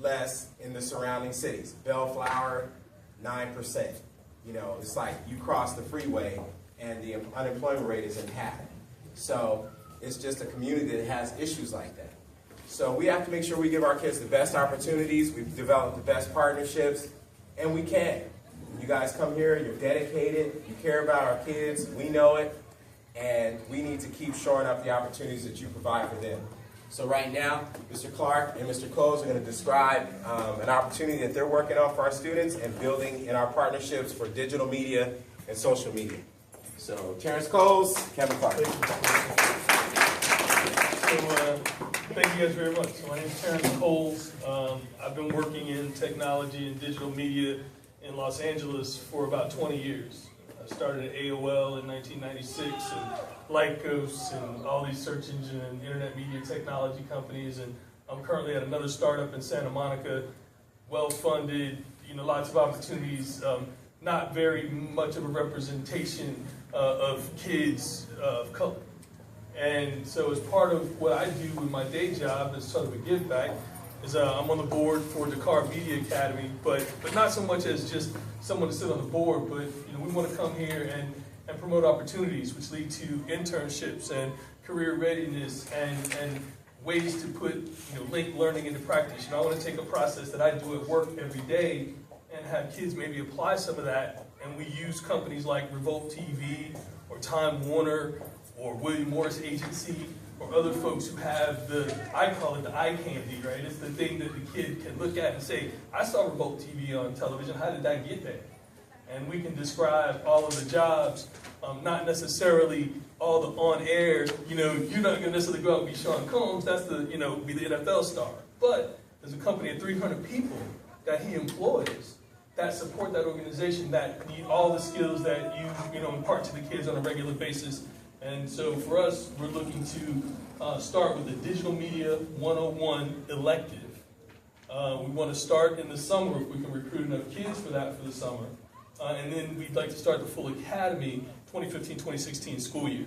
less in the surrounding cities. Bellflower, 9%. You know, it's like you cross the freeway and the unemployment rate is in half. So it's just a community that has issues like that. So we have to make sure we give our kids the best opportunities. We've developed the best partnerships, and we can. You guys come here, you're dedicated, you care about our kids, we know it, and we need to keep shoring up the opportunities that you provide for them. So right now, Mr. Clark and Mr. Coles are going to describe an opportunity that they're working on for our students and building in our partnerships for digital media and social media. So Terrence Coles, Kevin Clark. Thank you guys very much. So my name is Terrence Coles. I've been working in technology and digital media in Los Angeles for about 20 years. I started at AOL in 1996 and Lycos and all these search engine and internet media technology companies, and I'm currently at another startup in Santa Monica, well-funded, lots of opportunities, not very much of a representation of kids of color. And so as part of what I do with my day job as sort of a give back is I'm on the board for Dakar Media Academy, but not so much as just someone to sit on the board, but we want to come here and promote opportunities which lead to internships and career readiness and ways to put link learning into practice. I want to take a process that I do at work every day and have kids maybe apply some of that, and we use companies like Revolt TV or Time Warner or William Morris Agency or other folks who have I call it the eye candy, right? It's the thing that the kid can look at and say, I saw Revolt TV on television, how did that get there? And we can describe all of the jobs, not necessarily all the on-air, you're not going to necessarily go out and be Sean Combs, that's be the NFL star. But there's a company of 300 people that he employs that support that organization, that need all the skills that you impart to the kids on a regular basis. And so for us, we're looking to start with the Digital Media 101 elective. We want to start in the summer if we can recruit enough kids for that for the summer. And then we'd like to start the full academy 2015-2016 school year.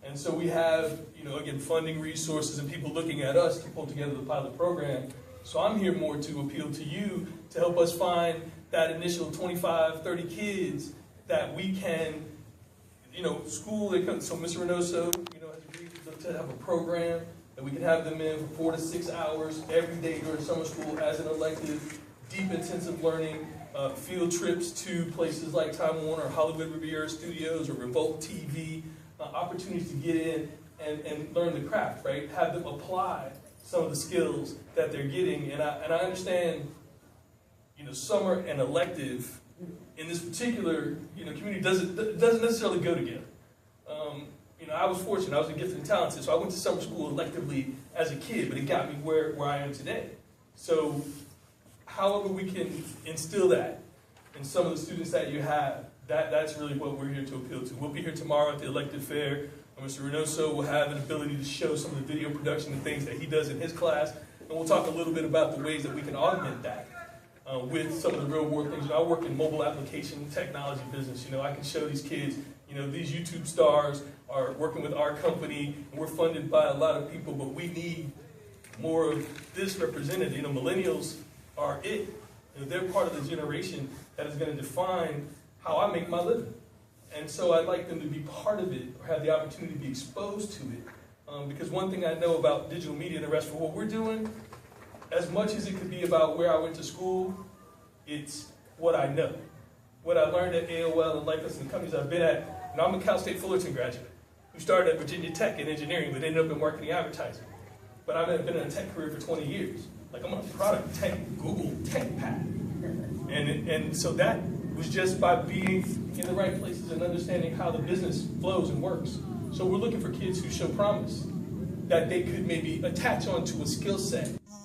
And so we have, again, funding resources and people looking at us to pull together the pilot program. So I'm here more to appeal to you to help us find that initial 25, 30 kids that we can, school. So Mr. Reynoso, has agreed to have a program that we can have them in for 4 to 6 hours every day during summer school as an elective, deep intensive learning, field trips to places like Time Warner, Hollywood Riviera Studios, or Revolt TV, opportunities to get in and learn the craft, right? Have them apply some of the skills that they're getting. And I understand, summer and elective in this particular community doesn't necessarily go together. I was fortunate, I was a gifted and talented, so I went to summer school electively as a kid, but it got me where I am today. So however we can instill that in some of the students that you have, that's really what we're here to appeal to. We'll be here tomorrow at the elective fair, and Mr. Reynoso will have an ability to show some of the video production and things that he does in his class, and we'll talk a little bit about the ways that we can augment that with some of the real world things. I work in mobile application technology business. I can show these kids, these YouTube stars are working with our company, and we're funded by a lot of people, but we need more of this represented. Millennials are it. They're part of the generation that is going to define how I make my living. And so I'd like them to be part of it or have the opportunity to be exposed to it. Because one thing I know about digital media and the rest of what we're doing, as much as it could be about where I went to school, it's what I know. What I learned at AOL and Lycos and the companies I've been at. I'm a Cal State Fullerton graduate who started at Virginia Tech in engineering but ended up in marketing advertising. But I've been in a tech career for 20 years. Like, I'm a product tech, Google tech pack. And so that was just by being in the right places and understanding how the business flows and works. So we're looking for kids who show promise, that they could maybe attach onto a skill set